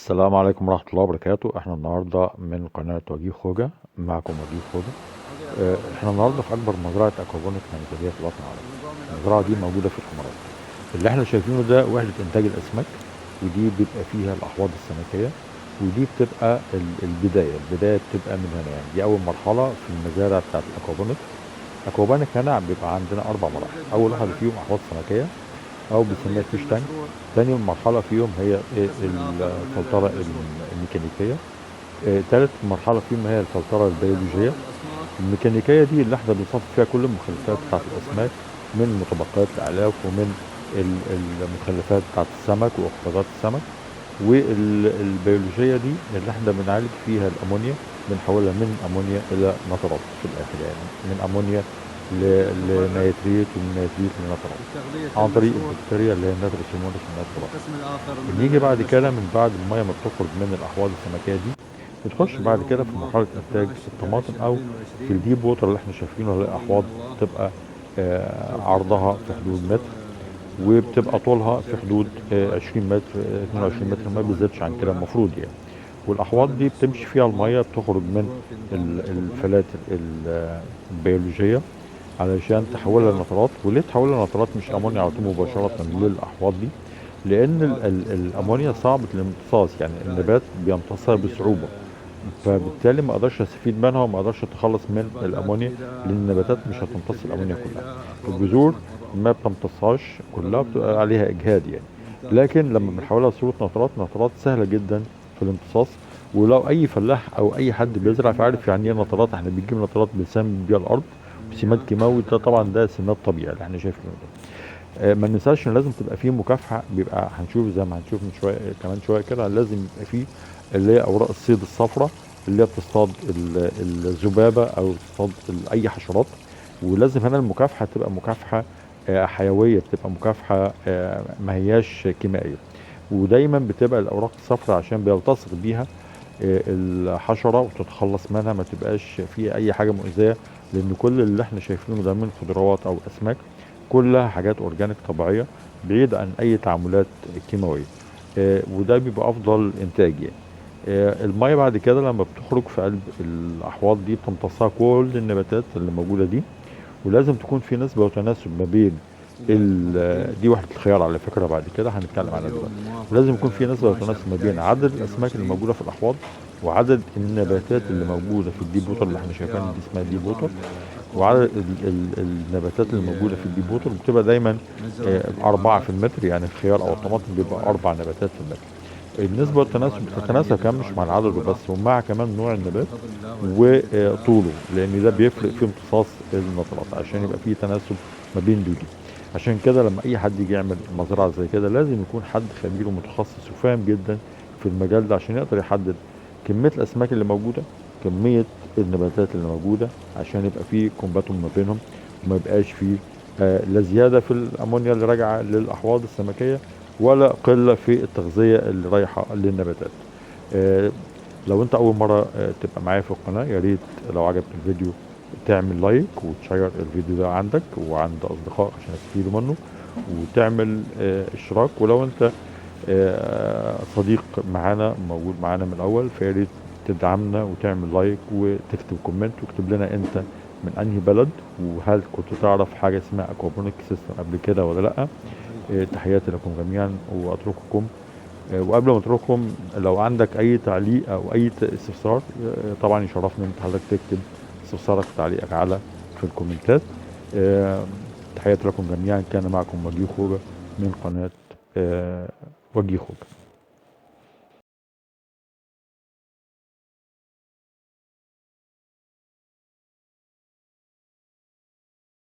السلام عليكم ورحمة الله وبركاته. احنا النهاردة من قناة وجيه خوجة، معكم وجيه خوجة. احنا النهاردة في أكبر مزرعة أكوابونيك نموذجية في الوطن العربي. المزرعة دي موجودة في الإمارات. اللي احنا شايفينه ده وحدة إنتاج الأسماك، ودي بيبقى فيها الأحواض السمكية، ودي بتبقى البداية بتبقى من هنا. يعني دي أول مرحلة في المزارع بتاعت الأكوابونيك. أكوابونيك هنا بيبقى عندنا 4 مراحل. أول واحدة فيهم أحواض سمكية او بنسميها فيش تانك. تاني مرحله فيهم هي الفلتره الميكانيكيه. تالت مرحله فيهم هي الفلتره البيولوجيه. الميكانيكيه دي اللي احنا بنصفي فيها كل المخلفات بتاعت الاسماك، من مطبقات الاعلاف ومن المخلفات بتاعت السمك واخراجات السمك. والبيولوجيه دي اللي احنا بنعالج فيها الامونيا، بنحولها من امونيا الى نترات في الاخر، يعني من امونيا لنيتريت، ومن نيتريت لنترات عن طريق البكتيريا اللي هي النيتروسيمونيس النيترات. بنيجي بعد كده من بعد الميه ما بتخرج من الاحواض السمكيه دي، بتخش بعد كده في مرحله انتاج الطماطم، او في الديب ووتر اللي احنا شايفينه، اللي هي احواض بتبقى عرضها في حدود متر، وبتبقى طولها في حدود 20 متر، 22 متر، ما بيزيدش عن كده المفروض يعني. والاحواض دي بتمشي فيها الميه، بتخرج من الفلاتر البيولوجيه علشان تحولها لنترات. وليه تحولها لنترات مش امونيا على طول مباشره للاحواض دي؟ لان الامونيا صعبه الامتصاص، يعني النبات بيمتصها بصعوبه، فبالتالي ما اقدرش استفيد منها وما اقدرش اتخلص من الامونيا، لان النباتات مش هتمتص الامونيا كلها. الجذور ما بتمتصهاش كلها، بتبقى عليها اجهاد يعني. لكن لما بنحولها لصوره نترات، نترات سهله جدا في الامتصاص. ولو اي فلاح او اي حد بيزرع فعارف يعني ايه نترات. احنا بنجيب نترات بنسمي بيها الارض بسماد كيماوي، ده طبعا ده سماد طبيعي اللي احنا شايفينه ده. ما ننساش ان لازم تبقى فيه مكافحه. بيبقى هنشوف زي ما هنشوف من شويه، كمان شويه كده، لازم يبقى فيه اللي هي اوراق الصيد الصفراء، اللي هي بتصطاد الذبابه او تصطاد اي حشرات. ولازم هنا المكافحه تبقى مكافحه حيويه، بتبقى مكافحه ما هياش كيميائيه. ودايما بتبقى الاوراق الصفراء عشان بيلتصق بيها الحشره وتتخلص منها، ما تبقاش فيه اي حاجه مؤذيه. لان كل اللي احنا شايفينه ده من خضروات او اسماك، كلها حاجات اورجانيك طبيعيه، بعيد عن اي تعاملات كيماويه. وده بيبقى افضل انتاج يعني. الميه بعد كده لما بتخرج في قلب الاحواض دي، بتمتصها كل النباتات اللي موجوده دي. ولازم تكون في نسبه وتناسب ما بين دي وحده الخيار على فكره، بعد كده هنتكلم عنها دلوقتي. ولازم يكون في نسبه وتناسب ما بين عدد الاسماك اللي موجوده في الاحواض وعدد النباتات اللي موجوده في الديب ووتر اللي احنا شايفينها دي اسمها ديب ووتر. وعدد النباتات اللي موجوده في الديب ووتر بتبقى دايما 4 في المتر. يعني الخيار او الطماطم بيبقى 4 نباتات في المتر. النسبة والتناسب بتتناسب كمان مش مع العدد وبس، ومع كمان نوع النبات وطوله، لأن ده بيفرق في امتصاص النترات عشان يبقى فيه تناسب ما بين دول. عشان كده لما أي حد يجي يعمل مزرعة زي كده، لازم يكون حد خبير ومتخصص وفاهم جدا في المجال ده، عشان يقدر يحدد كمية الأسماك اللي موجودة، كمية النباتات اللي موجودة، عشان يبقى فيه كومباتهم ما بينهم، وما يبقاش فيه لا زيادة في الأمونيا اللي راجعة للأحواض السمكية، ولا قلة في التغذية اللي رايحة للنباتات. آه، لو انت اول مرة تبقى معايا في القناة، يا ريت لو عجبك الفيديو تعمل لايك وتشير الفيديو ده عندك وعند اصدقائك عشان يستفيدوا منه، وتعمل اشتراك. ولو انت صديق معانا موجود معانا من الاول، فيا ريت تدعمنا وتعمل لايك وتكتب كومنت وتكتب لنا انت من انهي بلد، وهل كنت تعرف حاجة اسمها اكوابونيك سيستم قبل كده ولا لا. تحياتي لكم جميعا واترككم. وقبل ما اترككم، لو عندك اي تعليق او اي استفسار، طبعا يشرفني ان حضرتك تكتب استفسارك وتعليقك على في الكومنتات. آه، تحياتي لكم جميعا. كان معكم وجيه خوجة من قناة وجيه خوجة.